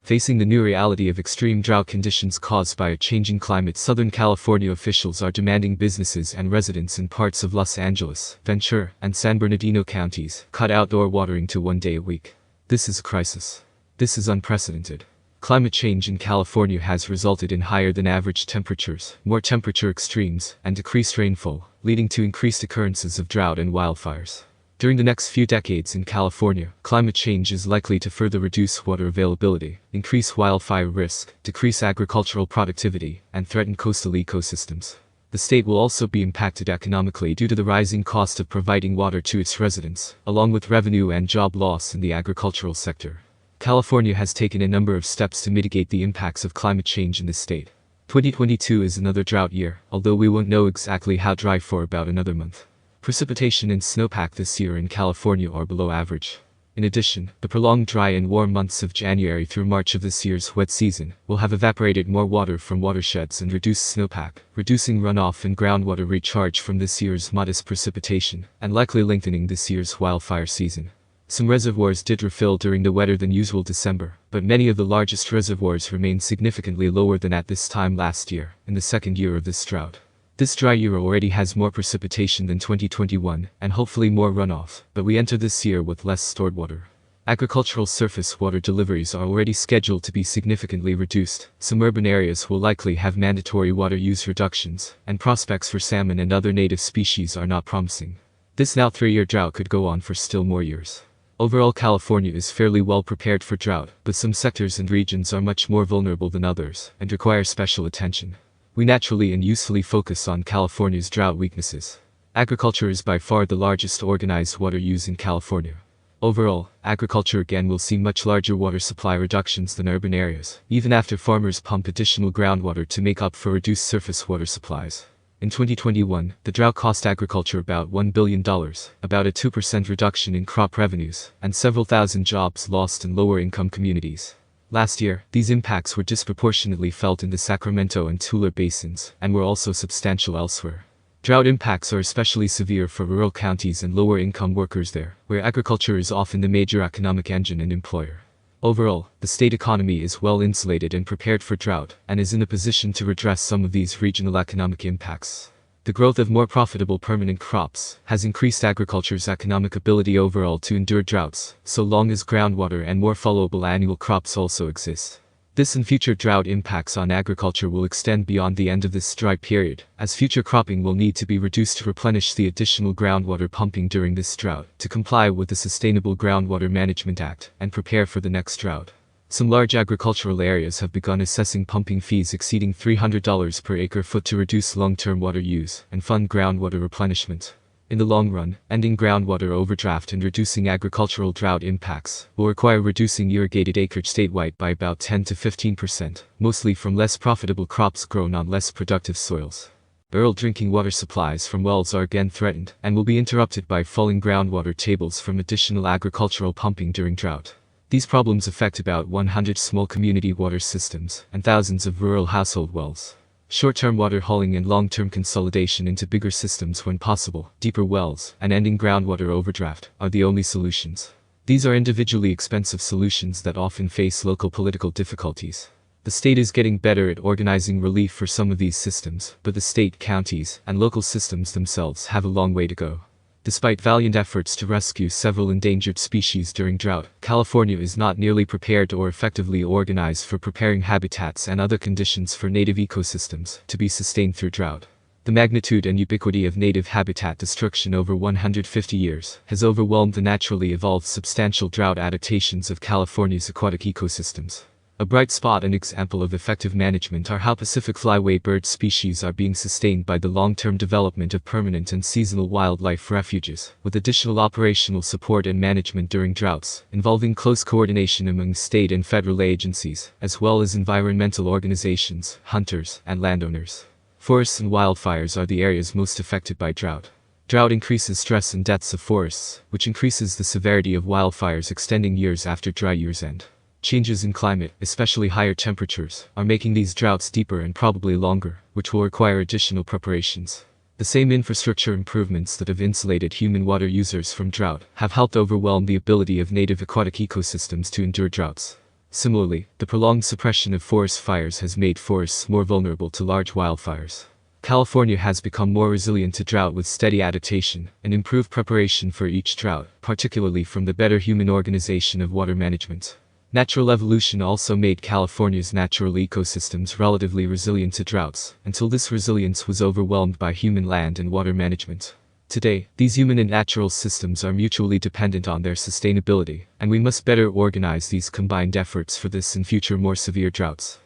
Facing the new reality of extreme drought conditions caused by a changing climate, Southern California officials are demanding businesses and residents in parts of Los Angeles, Ventura, and San Bernardino counties cut outdoor watering to 1 day a week. This is a crisis. This is unprecedented. Climate change in California has resulted in higher than average temperatures, more temperature extremes, and decreased rainfall, leading to increased occurrences of drought and wildfires. During the next few decades in California, climate change is likely to further reduce water availability, increase wildfire risk, decrease agricultural productivity, and threaten coastal ecosystems. The state will also be impacted economically due to the rising cost of providing water to its residents, along with revenue and job loss in the agricultural sector. California has taken a number of steps to mitigate the impacts of climate change in the state. 2022 is another drought year, although we won't know exactly how dry for about another month. Precipitation and snowpack this year in California are below average. In addition, the prolonged dry and warm months of January through March of this year's wet season will have evaporated more water from watersheds and reduced snowpack, reducing runoff and groundwater recharge from this year's modest precipitation, and likely lengthening this year's wildfire season. Some reservoirs did refill during the wetter than usual December, but many of the largest reservoirs remain significantly lower than at this time last year, in the second year of this drought. This dry year already has more precipitation than 2021, and hopefully more runoff, but we enter this year with less stored water. Agricultural surface water deliveries are already scheduled to be significantly reduced. Some urban areas will likely have mandatory water use reductions, and prospects for salmon and other native species are not promising. This now 3-year drought could go on for still more years. Overall, California is fairly well prepared for drought, but some sectors and regions are much more vulnerable than others, and require special attention. We naturally and usefully focus on California's drought weaknesses. Agriculture is by far the largest organized water use in California. Overall, agriculture again will see much larger water supply reductions than urban areas, even after farmers pump additional groundwater to make up for reduced surface water supplies. In 2021, the drought cost agriculture about $1 billion, about a 2% reduction in crop revenues, and several thousand jobs lost in lower-income communities. Last year, these impacts were disproportionately felt in the Sacramento and Tula basins, and were also substantial elsewhere. Drought impacts are especially severe for rural counties and lower-income workers there, where agriculture is often the major economic engine and employer. Overall, the state economy is well insulated and prepared for drought, and is in a position to redress some of these regional economic impacts. The growth of more profitable permanent crops has increased agriculture's economic ability overall to endure droughts, so long as groundwater and more followable annual crops also exist. This and future drought impacts on agriculture will extend beyond the end of this dry period, as future cropping will need to be reduced to replenish the additional groundwater pumping during this drought, to comply with the Sustainable Groundwater Management Act, and prepare for the next drought. Some large agricultural areas have begun assessing pumping fees exceeding $300 per acre-foot to reduce long-term water use and fund groundwater replenishment. In the long run, ending groundwater overdraft and reducing agricultural drought impacts will require reducing irrigated acreage statewide by about 10 to 15%, mostly from less profitable crops grown on less productive soils. Rural drinking water supplies from wells are again threatened and will be interrupted by falling groundwater tables from additional agricultural pumping during drought. These problems affect about 100 small community water systems and thousands of rural household wells. Short-term water hauling and long-term consolidation into bigger systems when possible, deeper wells, and ending groundwater overdraft are the only solutions. These are individually expensive solutions that often face local political difficulties. The state is getting better at organizing relief for some of these systems, but the state, counties, and local systems themselves have a long way to go. Despite valiant efforts to rescue several endangered species during drought, California is not nearly prepared or effectively organized for preparing habitats and other conditions for native ecosystems to be sustained through drought. The magnitude and ubiquity of native habitat destruction over 150 years has overwhelmed the naturally evolved substantial drought adaptations of California's aquatic ecosystems. A bright spot and example of effective management are how Pacific flyway bird species are being sustained by the long-term development of permanent and seasonal wildlife refuges, with additional operational support and management during droughts, involving close coordination among state and federal agencies, as well as environmental organizations, hunters, and landowners. Forests and wildfires are the areas most affected by drought. Drought increases stress and deaths of forests, which increases the severity of wildfires extending years after dry years end. Changes in climate, especially higher temperatures, are making these droughts deeper and probably longer, which will require additional preparations. The same infrastructure improvements that have insulated human water users from drought have helped overwhelm the ability of native aquatic ecosystems to endure droughts. Similarly, the prolonged suppression of forest fires has made forests more vulnerable to large wildfires. California has become more resilient to drought with steady adaptation and improved preparation for each drought, particularly from the better human organization of water management. Natural evolution also made California's natural ecosystems relatively resilient to droughts, until this resilience was overwhelmed by human land and water management. Today, these human and natural systems are mutually dependent on their sustainability, and we must better organize these combined efforts for this and future more severe droughts.